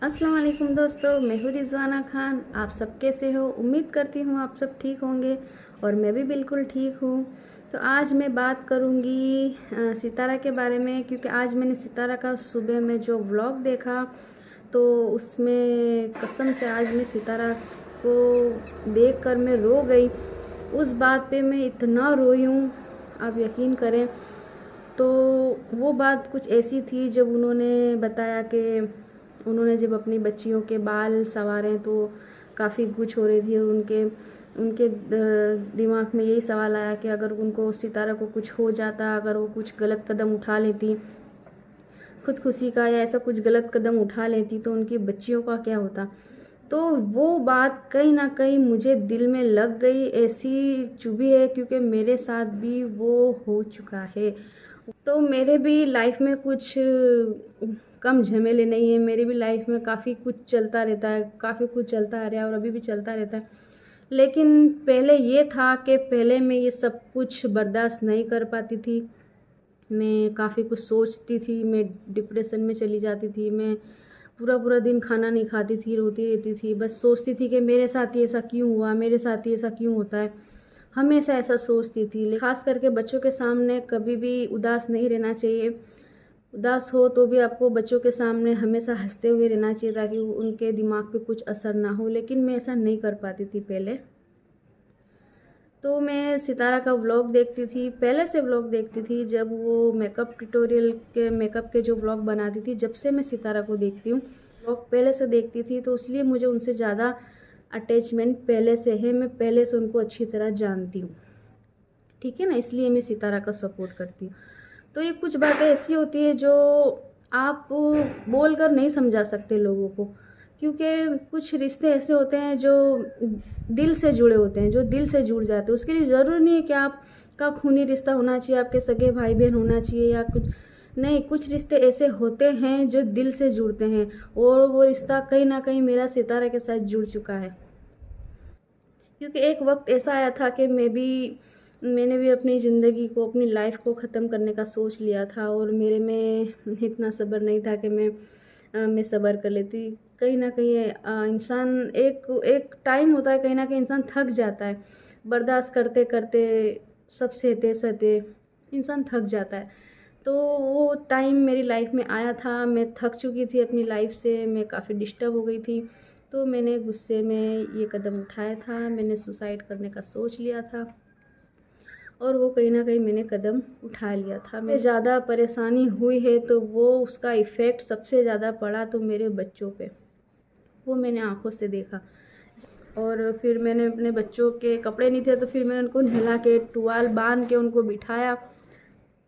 अस्सलाम वालेकुम दोस्तों, मैं हूँ रिज़वाना खान। आप सब कैसे हो? उम्मीद करती हूँ आप सब ठीक होंगे और मैं भी बिल्कुल ठीक हूँ। तो आज मैं बात करूँगी सितारा के बारे में, क्योंकि आज मैंने सितारा का सुबह में जो व्लॉग देखा तो उसमें कसम से आज मैं सितारा को देखकर मैं रो गई। उस बात पे मैं इतना रोई हूँ, आप यकीन करें। तो वो बात कुछ ऐसी थी जब उन्होंने बताया कि उन्होंने जब अपनी बच्चियों के बाल संवारे तो काफ़ी कुछ हो रही थी, और उनके उनके दिमाग में यही सवाल आया कि अगर उनको सितारा को कुछ हो जाता, अगर वो कुछ गलत कदम उठा लेती, खुदकुशी का या ऐसा कुछ गलत कदम उठा लेती, तो उनकी बच्चियों का क्या होता। तो वो बात कहीं ना कहीं मुझे दिल में लग गई, ऐसी चुभी है, क्योंकि मेरे साथ भी वो हो चुका है। तो मेरे भी लाइफ में कुछ कम झमेले नहीं है। मेरी भी लाइफ में काफ़ी कुछ चलता रहता है, काफ़ी कुछ चलता आ रहा है और अभी भी चलता रहता है। लेकिन पहले ये था कि पहले मैं ये सब कुछ बर्दाश्त नहीं कर पाती थी। मैं काफ़ी कुछ सोचती थी, मैं डिप्रेशन में चली जाती थी, मैं पूरा पूरा दिन खाना नहीं खाती थी, रोती रहती थी, बस सोचती थी कि मेरे साथ ही ऐसा क्यों हुआ, मेरे साथ ही ऐसा क्यों होता है। हमेशा ऐसा सोचती थी। ख़ास करके बच्चों के सामने कभी भी उदास नहीं रहना चाहिए। उदास हो तो भी आपको बच्चों के सामने हमेशा हँसते हुए रहना चाहिए, ताकि उनके दिमाग पे कुछ असर ना हो। लेकिन मैं ऐसा नहीं कर पाती थी पहले। तो मैं सितारा का व्लॉग देखती थी, पहले से व्लॉग देखती थी जब वो मेकअप ट्यूटोरियल के मेकअप के जो व्लॉग बनाती थी। जब से मैं सितारा को देखती हूँ, व्लॉग पहले से देखती थी, तो इसलिए मुझे उनसे ज़्यादा अटैचमेंट पहले से है। मैं पहले से उनको अच्छी तरह जानती हूँ, ठीक है ना, इसलिए मैं सितारा का सपोर्ट करती हूँ। तो ये कुछ बातें ऐसी होती है जो आप बोल कर नहीं समझा सकते लोगों को, क्योंकि कुछ रिश्ते ऐसे होते हैं जो दिल से जुड़े होते हैं, जो दिल से जुड़ जाते हैं। उसके लिए ज़रूरी नहीं है कि आपका खूनी रिश्ता होना चाहिए, आपके सगे भाई बहन होना चाहिए या कुछ नहीं। कुछ रिश्ते ऐसे होते हैं जो दिल से जुड़ते हैं, और वो रिश्ता कहीं ना कहीं मेरा सितारा के साथ जुड़ चुका है। क्योंकि एक वक्त ऐसा आया था कि मैंने भी अपनी ज़िंदगी को, अपनी लाइफ को ख़त्म करने का सोच लिया था, और मेरे में इतना सब्र नहीं था कि मैं सब्र कर लेती। कहीं ना कहीं इंसान एक एक टाइम होता है, कहीं ना कहीं इंसान थक जाता है, बर्दाश्त करते करते, सब सहते सहते इंसान थक जाता है। तो वो टाइम मेरी लाइफ में आया था, मैं थक चुकी थी अपनी लाइफ से, मैं काफ़ी डिस्टर्ब हो गई थी। तो मैंने गुस्से में ये कदम उठाया था, मैंने सुसाइड करने का सोच लिया था, और वो कहीं ना कहीं मैंने कदम उठा लिया था। मैं ज़्यादा परेशानी हुई है तो वो उसका इफ़ेक्ट सबसे ज़्यादा पड़ा तो मेरे बच्चों पे, वो मैंने आंखों से देखा। और फिर मैंने अपने बच्चों के कपड़े नहीं थे तो फिर मैंने उनको नहला के टुवाल बांध के उनको बिठाया।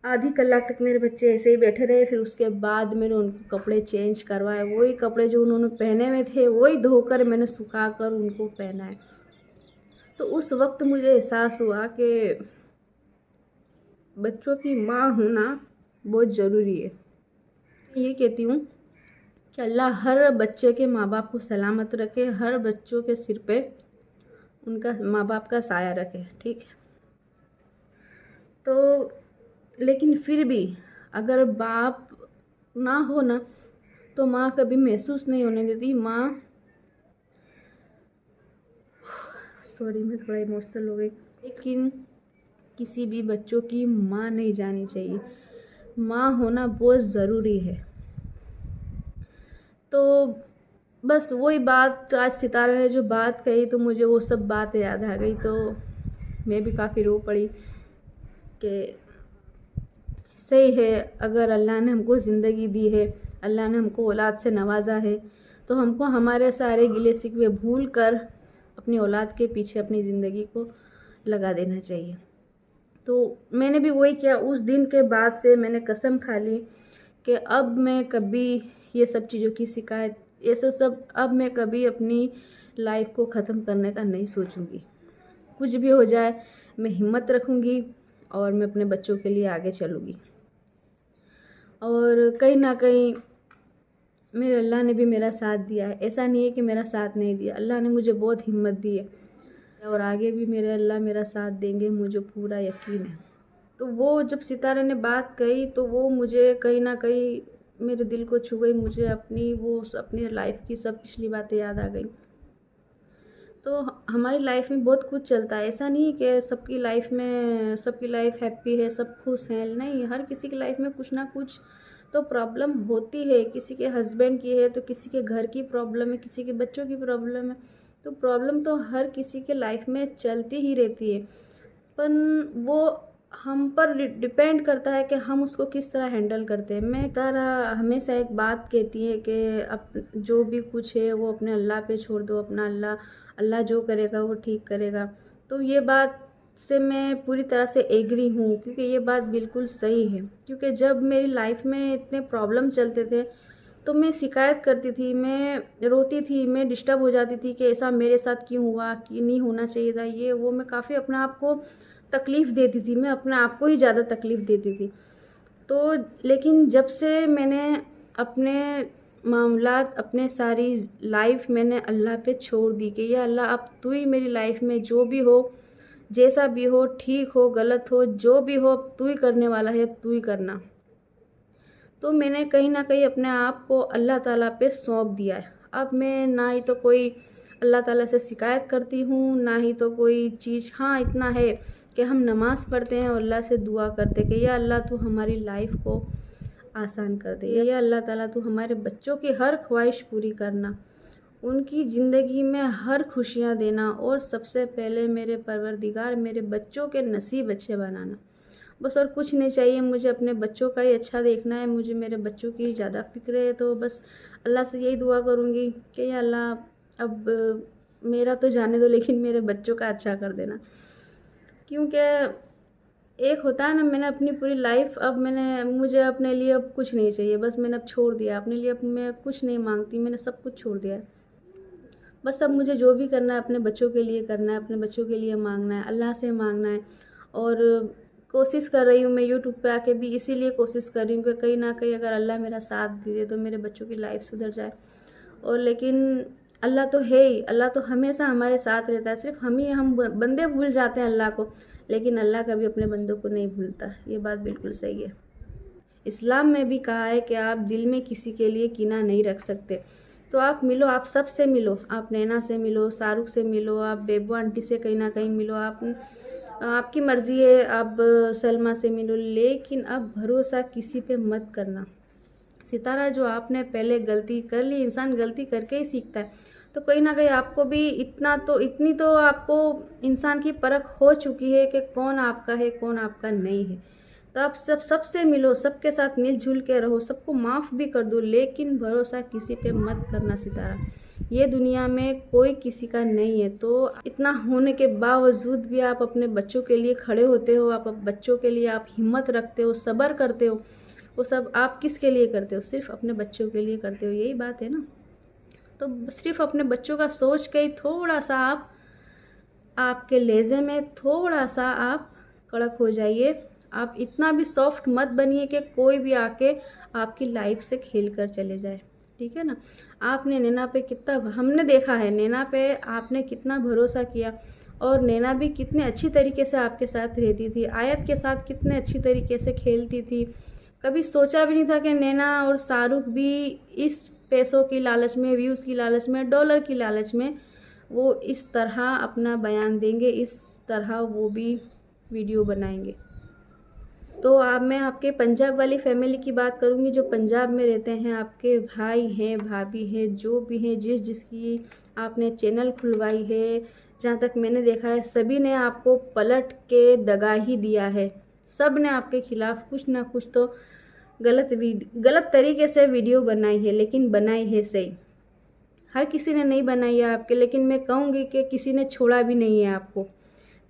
आधी कलाक तक मेरे बच्चे ऐसे ही बैठे रहे। फिर उसके बाद मैंने उनको कपड़े चेंज करवाए, वही कपड़े जो उन्होंने पहने हुए थे वही धोकर मैंने सुखा कर उनको पहनाए। तो उस वक्त मुझे एहसास हुआ कि बच्चों की माँ होना बहुत ज़रूरी है। मैं ये कहती हूँ कि अल्लाह हर बच्चे के माँ बाप को सलामत रखे, हर बच्चों के सिर पे उनका माँ बाप का साया रखे, ठीक है। तो लेकिन फिर भी अगर बाप ना हो ना, तो माँ कभी महसूस नहीं होने देती। माँ, सॉरी मैं थोड़ा इमोशनल हो गई, लेकिन किसी भी बच्चों की माँ नहीं जानी चाहिए। माँ होना बहुत ज़रूरी है। तो बस वही बात आज सितारा ने जो बात कही, तो मुझे वो सब बात याद आ गई, तो मैं भी काफ़ी रो पड़ी कि सही है, अगर अल्लाह ने हमको ज़िंदगी दी है, अल्लाह ने हमको औलाद से नवाजा है, तो हमको हमारे सारे गिले शिकवे भूल कर अपनी औलाद के पीछे अपनी ज़िंदगी को लगा देना चाहिए। तो मैंने भी वही किया। उस दिन के बाद से मैंने कसम खा ली कि अब मैं कभी ये सब चीज़ों की शिकायत, ये सब अब मैं कभी अपनी लाइफ को ख़त्म करने का नहीं सोचूंगी। कुछ भी हो जाए मैं हिम्मत रखूंगी और मैं अपने बच्चों के लिए आगे चलूँगी। और कहीं ना कहीं मेरे अल्लाह ने भी मेरा साथ दिया है। ऐसा नहीं है कि मेरा साथ नहीं दिया, अल्लाह ने मुझे बहुत हिम्मत दी है, और आगे भी मेरे अल्लाह मेरा साथ देंगे, मुझे पूरा यकीन है। तो वो जब सितारा ने बात कही तो वो मुझे कहीं ना कहीं मेरे दिल को छू गई। मुझे अपनी लाइफ की सब पिछली बातें याद आ गई। तो हमारी लाइफ में बहुत कुछ चलता है, ऐसा नहीं है कि सबकी लाइफ हैप्पी है, सब खुश हैं, नहीं, हर किसी की लाइफ में कुछ ना कुछ तो प्रॉब्लम होती है। किसी के हस्बैंड की है तो किसी के घर की प्रॉब्लम है, किसी के बच्चों की प्रॉब्लम है। तो प्रॉब्लम तो हर किसी के लाइफ में चलती ही रहती है, पर वो हम पर डिपेंड करता है कि हम उसको किस तरह हैंडल करते हैं। मैं तरह हमेशा एक बात कहती है कि जो भी कुछ है वो अपने अल्लाह पे छोड़ दो, अपना अल्लाह जो करेगा वो ठीक करेगा। तो ये बात से मैं पूरी तरह से एग्री हूँ, क्योंकि ये बात बिल्कुल सही है। क्योंकि जब मेरी लाइफ में इतने प्रॉब्लम चलते थे तो मैं शिकायत करती थी, मैं रोती थी, मैं डिस्टर्ब हो जाती थी कि ऐसा मेरे साथ क्यों हुआ, कि नहीं होना चाहिए था ये वो। मैं काफ़ी अपने आप को तकलीफ़ देती थी, मैं अपने आप को ही ज़्यादा तकलीफ़ देती थी। तो लेकिन जब से मैंने अपने मामलात, अपने सारी लाइफ मैंने अल्लाह पे छोड़ दी कि या अल्लाह अब तू ही मेरी लाइफ में जो भी हो, जैसा भी हो, ठीक हो गलत हो, जो भी हो अब तू ही करने वाला है, अब तू ही करना। तो मैंने कहीं न कहीं अपने आप को अल्लाह ताला पे सौंप दिया है। अब मैं ना ही तो कोई अल्लाह ताला से शिकायत करती हूँ, ना ही तो कोई चीज़। हाँ, इतना है कि हम नमाज़ पढ़ते हैं और अल्लाह से दुआ करते हैं कि या अल्लाह तू हमारी लाइफ को आसान कर दे, या अल्लाह ताला तू हमारे बच्चों की हर ख्वाहिश पूरी करना, उनकी ज़िंदगी में हर खुशियाँ देना, और सबसे पहले मेरे परवरदिगार मेरे बच्चों के नसीब अच्छे बनाना। बस और कुछ नहीं चाहिए, मुझे अपने बच्चों का ही अच्छा देखना है, मुझे मेरे बच्चों की ज़्यादा फ़िक्र है। तो बस अल्लाह से यही दुआ करूँगी कि या अल्लाह अब मेरा तो जाने दो, लेकिन मेरे बच्चों का अच्छा कर देना। क्योंकि एक होता है ना, मैंने अपनी पूरी लाइफ, मुझे अपने लिए अब कुछ नहीं चाहिए, बस मैंने अब छोड़ दिया अपने लिए। अब मैं कुछ नहीं मांगती, मैंने सब कुछ छोड़ दिया है। बस अब मुझे जो भी करना है अपने बच्चों के लिए करना है, अपने बच्चों के लिए मांगना है, अल्लाह से मांगना है। और कोशिश कर रही हूँ मैं यूट्यूब पे आके भी, इसीलिए कोशिश कर रही हूँ कि कहीं ना कहीं अगर अल्लाह मेरा साथ दे दे तो मेरे बच्चों की लाइफ सुधर जाए। और लेकिन अल्लाह तो है ही, अल्लाह तो हमेशा हमारे साथ रहता है। सिर्फ हम बंदे भूल जाते हैं अल्लाह को, लेकिन अल्लाह कभी अपने बंदों को नहीं भूलता। ये बात बिल्कुल सही है। इस्लाम में भी कहा है कि आप दिल में किसी के लिए कीना नहीं रख सकते। तो आप मिलो, आप सबसे मिलो, आप नैना से मिलो, शाहरुख से मिलो, आप बेबू आंटी से कहीं ना कहीं मिलो, आपकी मर्ज़ी है, आप सलमा से मिलो, लेकिन आप भरोसा किसी पे मत करना। सितारा, जो आपने पहले गलती कर ली, इंसान गलती करके ही सीखता है। तो कहीं ना कहीं आपको भी इतनी तो आपको इंसान की परख हो चुकी है कि कौन आपका है, कौन आपका नहीं है। तो आप सबसे मिलो, सबके साथ मिलजुल के रहो, सबको माफ़ भी कर दो, लेकिन भरोसा किसी पे मत करना सितारा। ये दुनिया में कोई किसी का नहीं है। तो इतना होने के बावजूद भी आप अपने बच्चों के लिए खड़े होते हो, आप बच्चों के लिए आप हिम्मत रखते हो, सब्र करते हो। वो सब आप किसके लिए करते हो? सिर्फ अपने बच्चों के लिए करते हो, यही बात है ना। तो सिर्फ अपने बच्चों का सोच के ही थोड़ा सा आपके लहजे में थोड़ा सा आप कड़क हो जाइए। आप इतना भी सॉफ्ट मत बनिए कि कोई भी आके आपकी लाइफ से खेल कर चले जाए, ठीक है ना। आपने नैना पे हमने देखा है, नैना पे आपने कितना भरोसा किया, और नैना भी कितने अच्छी तरीके से आपके साथ रहती थी, आयत के साथ कितने अच्छी तरीके से खेलती थी। कभी सोचा भी नहीं था कि नैना और शाहरुख भी इस पैसों की लालच में, व्यूज़ की लालच में, डॉलर की लालच में वो इस तरह अपना बयान देंगे, इस तरह वो भी वीडियो बनाएंगे। तो मैं आपके पंजाब वाली फैमिली की बात करूंगी, जो पंजाब में रहते हैं, आपके भाई हैं, भाभी हैं, जो भी हैं, जिसकी आपने चैनल खुलवाई है, जहाँ तक मैंने देखा है सभी ने आपको पलट के दगा ही दिया है। सब ने आपके खिलाफ कुछ ना कुछ तो गलत तरीके से वीडियो बनाई है, लेकिन बनाई है सही। हर किसी ने नहीं बनाई है आपके, लेकिन मैं कहूँगी कि किसी ने छोड़ा भी नहीं है आपको,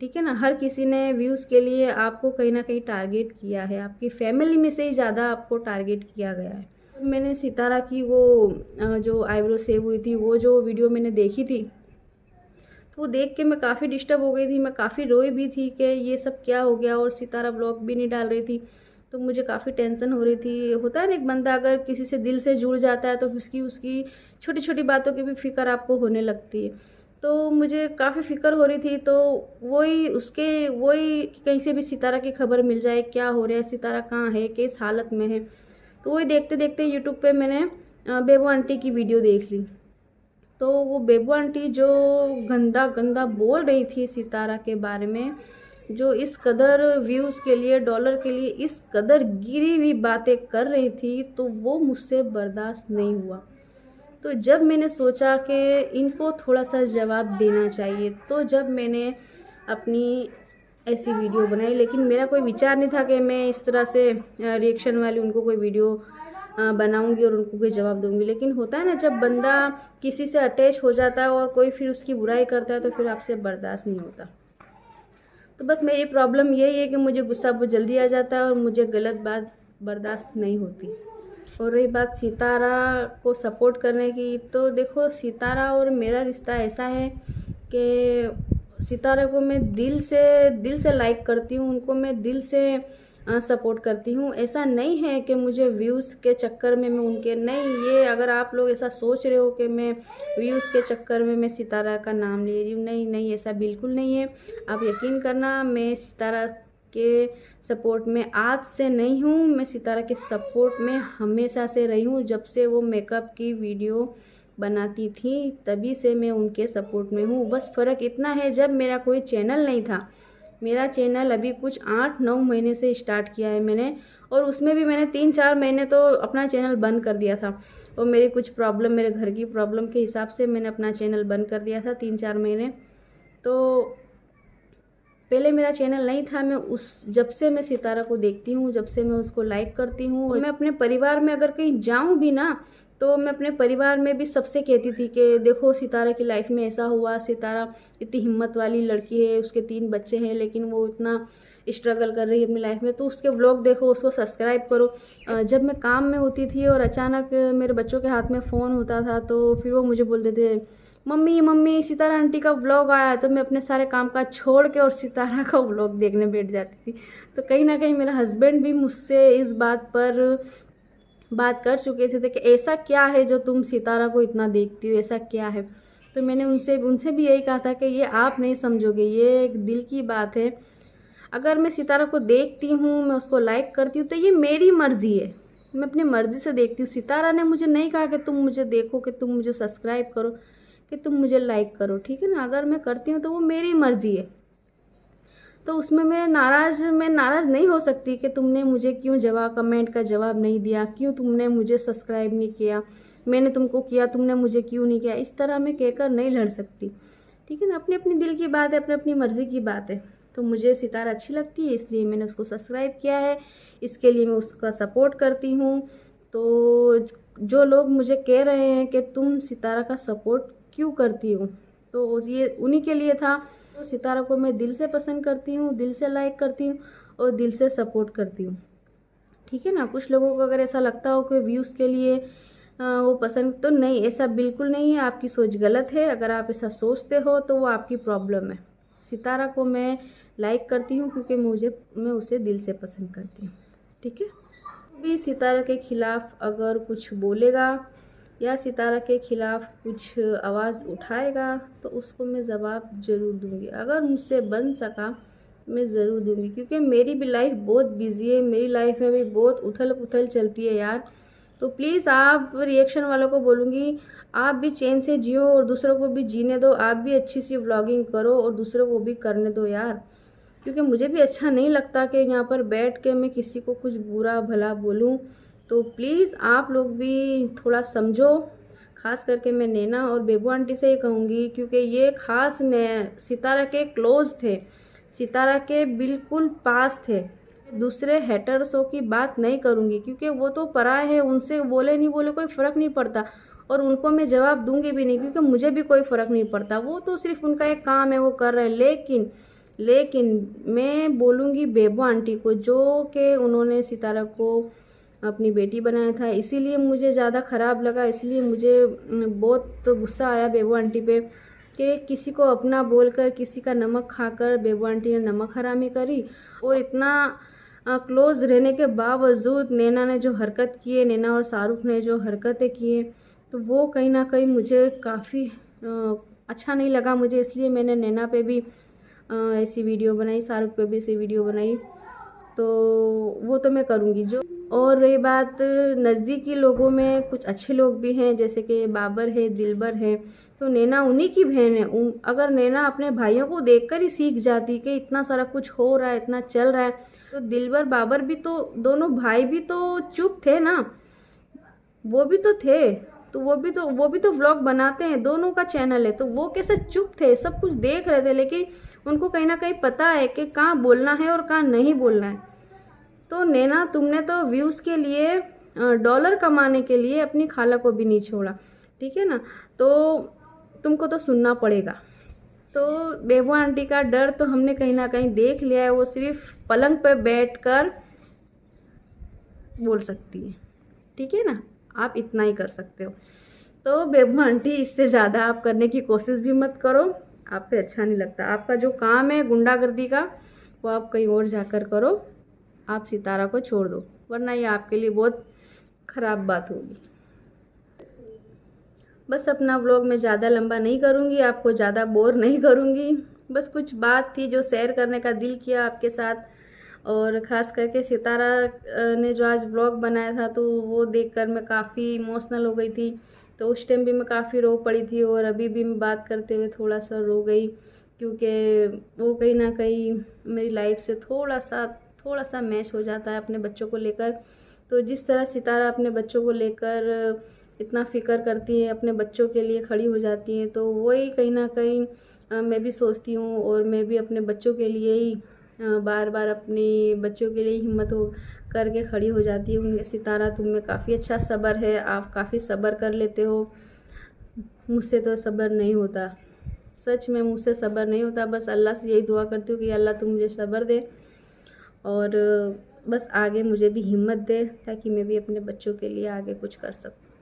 ठीक है ना। हर किसी ने व्यूज़ के लिए आपको कहीं ना कहीं टारगेट किया है, आपकी फैमिली में से ही ज़्यादा आपको टारगेट किया गया है। मैंने सितारा की वो जो आईब्रो सेव हुई थी, वो जो वीडियो मैंने देखी थी, तो वो देख के मैं काफ़ी डिस्टर्ब हो गई थी, मैं काफ़ी रोई भी थी कि ये सब क्या हो गया, और सितारा ब्लॉग भी नहीं डाल रही थी। तो मुझे काफ़ी टेंशन हो रही थी। होता है ना, एक बंदा अगर किसी से दिल से जुड़ जाता है तो उसकी छोटी छोटी बातों की भी फिक्र आपको होने लगती है। तो मुझे काफ़ी फ़िक्र हो रही थी। तो वही कहीं से भी सितारा की खबर मिल जाए, क्या हो रहा है, सितारा कहाँ है, किस हालत में है। तो वही देखते देखते यूट्यूब पे मैंने बेबो आंटी की वीडियो देख ली। तो वो बेबो आंटी जो गंदा गंदा बोल रही थी सितारा के बारे में, जो इस कदर व्यूज़ के लिए, डॉलर के लिए इस कदर गिरी हुई बातें कर रही थी, तो वो मुझसे बर्दाश्त नहीं हुआ। तो जब मैंने सोचा कि इनको थोड़ा सा जवाब देना चाहिए, तो जब मैंने अपनी ऐसी वीडियो बनाई, लेकिन मेरा कोई विचार नहीं था कि मैं इस तरह से रिएक्शन वाली उनको कोई वीडियो बनाऊंगी और उनको कोई जवाब दूंगी। लेकिन होता है ना, जब बंदा किसी से अटैच हो जाता है और कोई फिर उसकी बुराई करता है, तो फिर आपसे बर्दाश्त नहीं होता। तो बस मेरी प्रॉब्लम यही है कि मुझे गुस्सा बहुत जल्दी आ जाता है और मुझे गलत बात बर्दाश्त नहीं होती। और रही बात सितारा को सपोर्ट करने की, तो देखो सितारा और मेरा रिश्ता ऐसा है कि सितारा को मैं दिल से लाइक करती हूँ, उनको मैं दिल से सपोर्ट करती हूँ। ऐसा नहीं है कि मुझे व्यूज़ के चक्कर में मैं उनके, नहीं, ये अगर आप लोग ऐसा सोच रहे हो कि मैं व्यूज़ के चक्कर में मैं सितारा का नाम ले रही हूँ, नहीं नहीं, ऐसा बिल्कुल नहीं है। आप यकीन करना, मैं सितारा के सपोर्ट में आज से नहीं हूँ, मैं सितारा के सपोर्ट में हमेशा से रही हूँ। जब से वो मेकअप की वीडियो बनाती थी तभी से मैं उनके सपोर्ट में हूँ। बस फ़र्क इतना है, जब मेरा कोई चैनल नहीं था, मेरा चैनल अभी कुछ 8-9 महीने से स्टार्ट किया है मैंने, और उसमें भी मैंने 3-4 महीने तो अपना चैनल बंद कर दिया था। और मेरी कुछ प्रॉब्लम, मेरे घर की प्रॉब्लम के हिसाब से मैंने अपना चैनल बंद कर दिया था 3-4 महीने। तो पहले मेरा चैनल नहीं था। जब से मैं सितारा को देखती हूँ, जब से मैं उसको लाइक करती हूँ, और मैं अपने परिवार में अगर कहीं जाऊँ भी ना, तो मैं अपने परिवार में भी सबसे कहती थी कि देखो सितारा की लाइफ में ऐसा हुआ, सितारा इतनी हिम्मत वाली लड़की है, उसके 3 बच्चे हैं, लेकिन वो इतना स्ट्रगल कर रही है अपनी लाइफ में, तो उसके व्लॉग देखो, उसको सब्सक्राइब करो। जब मैं काम में होती थी और अचानक मेरे बच्चों के हाथ में फ़ोन होता था, तो फिर वो मुझे बोलते थे, मम्मी मम्मी सितारा आंटी का व्लॉग आया है, तो मैं अपने सारे काम काज छोड़ के और सितारा का व्लॉग देखने बैठ जाती थी। तो कहीं ना कहीं मेरा हस्बैंड भी मुझसे इस बात पर बात कर चुके थे कि ऐसा क्या है जो तुम सितारा को इतना देखती हो, ऐसा क्या है। तो मैंने उनसे भी यही कहा था कि ये आप नहीं समझोगे, ये एक दिल की बात है। अगर मैं सितारा को देखती हूँ, मैं उसको लाइक करती हूँ, तो ये मेरी मर्ज़ी है, मैं अपनी मर्ज़ी से देखती हूँ। सितारा ने मुझे नहीं कहा कि तुम मुझे देखो, कि तुम मुझे सब्सक्राइब करो, कि तुम मुझे लाइक करो, ठीक है ना। अगर मैं करती हूँ तो वो मेरी मर्ज़ी है, तो उसमें मैं नाराज़ नहीं हो सकती कि तुमने मुझे क्यों कमेंट का जवाब नहीं दिया, क्यों तुमने मुझे सब्सक्राइब नहीं किया, मैंने तुमको किया, तुमने मुझे क्यों नहीं किया। इस तरह मैं कहकर नहीं लड़ सकती, ठीक है ना। अपनी अपनी दिल की बात है, अपनी अपनी मर्ज़ी की बात है। तो मुझे सितारा अच्छी लगती है, इसलिए मैंने उसको सब्सक्राइब किया है, इसके लिए मैं उसका सपोर्ट करती हूँ। तो जो लोग मुझे कह रहे हैं कि तुम सितारा का सपोर्ट क्यों करती हो, तो ये उन्हीं के लिए था। तो सितारा को मैं दिल से पसंद करती हूँ, दिल से लाइक करती हूँ और दिल से सपोर्ट करती हूँ, ठीक है ना। कुछ लोगों को अगर ऐसा लगता हो कि व्यूज़ के लिए वो पसंद, तो नहीं, ऐसा बिल्कुल नहीं है, आपकी सोच गलत है। अगर आप ऐसा सोचते हो तो वो आपकी प्रॉब्लम है। सितारा को मैं लाइक करती हूँ क्योंकि मैं उसे दिल से पसंद करती हूँ, ठीक है। भी सितारा के ख़िलाफ़ अगर कुछ बोलेगा या सितारा के ख़िलाफ़ कुछ आवाज़ उठाएगा, तो उसको मैं जवाब ज़रूर दूँगी। अगर मुझसे बन सका मैं ज़रूर दूँगी, क्योंकि मेरी भी लाइफ बहुत बिज़ी है, मेरी लाइफ में भी बहुत उथल पुथल चलती है यार। तो प्लीज़, आप रिएक्शन वालों को बोलूँगी, आप भी चैन से जियो और दूसरों को भी जीने दो। आप भी अच्छी सी व्लॉगिंग करो और दूसरों को भी करने दो यार, क्योंकि मुझे भी अच्छा नहीं लगता कि यहाँ पर बैठ के मैं किसी को कुछ बुरा भला बोलूँ। तो प्लीज़ आप लोग भी थोड़ा समझो। ख़ास करके मैं नैना और बेबू आंटी से ही कहूँगी, क्योंकि ये ख़ास सितारा के क्लोज़ थे, सितारा के बिल्कुल पास थे। दूसरे हेटर्सों की बात नहीं करूँगी, क्योंकि वो तो पराए हैं, उनसे बोले नहीं बोले कोई फ़र्क नहीं पड़ता, और उनको मैं जवाब दूँगी भी नहीं, क्योंकि मुझे भी कोई फ़र्क नहीं पड़ता। वो तो सिर्फ उनका एक काम है, वो कर रहे हैं। लेकिन मैं बोलूँगी बेबू आंटी को, जो कि उन्होंने सितारा को अपनी बेटी बनाया था, इसीलिए मुझे ज़्यादा ख़राब लगा, इसलिए मुझे बहुत गुस्सा आया बेबू आंटी पे कि किसी को अपना बोलकर, किसी का नमक खाकर बेबू आंटी ने नमक हरामी करी। और इतना क्लोज़ रहने के बावजूद नैना ने जो हरकत की है, नैना और शाहरुख ने जो हरकतें की हैं, तो वो कहीं ना कहीं मुझे काफ़ी अच्छा नहीं लगा मुझे, इसलिए मैंने नैना पे भी ऐसी वीडियो बनाई, शाहरुख पे भी ऐसी वीडियो बनाई। तो वो तो मैं करूँगी। जो और रही बात नज़दीकी लोगों में, कुछ अच्छे लोग भी हैं, जैसे कि बाबर है, दिलबर है, तो नैना उन्हीं की बहन है। अगर नैना अपने भाइयों को देखकर ही सीख जाती कि इतना सारा कुछ हो रहा है, इतना चल रहा है, तो दिलबर बाबर भी तो, दोनों भाई भी तो चुप थे ना, वो भी तो थे। तो वो भी तो व्लॉग बनाते हैं, दोनों का चैनल है, तो वो कैसे चुप थे, सब कुछ देख रहे थे, लेकिन उनको कहीं ना कहीं पता है कि कहाँ बोलना है और कहाँ नहीं बोलना है। तो नैना, तुमने तो व्यूज़ के लिए, डॉलर कमाने के लिए अपनी खाला को भी नहीं छोड़ा, ठीक है ना, तो तुमको तो सुनना पड़ेगा। तो बेबू आंटी का डर तो हमने कहीं ना कहीं देख लिया है, वो सिर्फ पलंग पर बैठकर बोल सकती है, ठीक है ना, आप इतना ही कर सकते हो। तो बेबू आंटी, इससे ज़्यादा आप करने की कोशिश भी मत करो, आप पे अच्छा नहीं लगता। आपका जो काम है गुंडागर्दी का, वो आप कहीं और जाकर करो, आप सितारा को छोड़ दो, वरना ये आपके लिए बहुत ख़राब बात होगी। बस अपना व्लॉग मैं ज़्यादा लंबा नहीं करूँगी, आपको ज़्यादा बोर नहीं करूँगी, बस कुछ बात थी जो शेयर करने का दिल किया आपके साथ। और ख़ास करके सितारा ने जो आज व्लॉग बनाया था, तो वो देखकर मैं काफ़ी इमोशनल हो गई थी। तो उस टाइम भी मैं काफ़ी रो पड़ी थी, और अभी भी मैं बात करते हुए थोड़ा सा रो गई, क्योंकि वो कहीं ना कहीं मेरी लाइफ से थोड़ा सा मैच हो जाता है अपने बच्चों को लेकर। तो जिस तरह सितारा अपने बच्चों को लेकर इतना फ़िक्र करती है, अपने बच्चों के लिए खड़ी हो जाती है, तो वही कहीं ना कहीं मैं भी सोचती हूँ, और मैं भी अपने बच्चों के लिए ही बार बार अपने बच्चों के लिए हिम्मत हो करके खड़ी हो जाती हूँ। सितारा, तुम में काफ़ी अच्छा सब्र है, आप काफ़ी सब्र कर लेते हो, मुझसे तो सब्र नहीं होता, सच में मुझसे सब्र नहीं होता। बस अल्लाह से यही दुआ करती हूँ कि अल्लाह तुम मुझे सब्र दे, और बस आगे मुझे भी हिम्मत दे, ताकि मैं भी अपने बच्चों के लिए आगे कुछ कर सकूँ।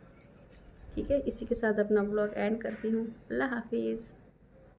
ठीक है, इसी के साथ अपना ब्लॉग एंड करती हूँ। अल्लाह हाफिज़।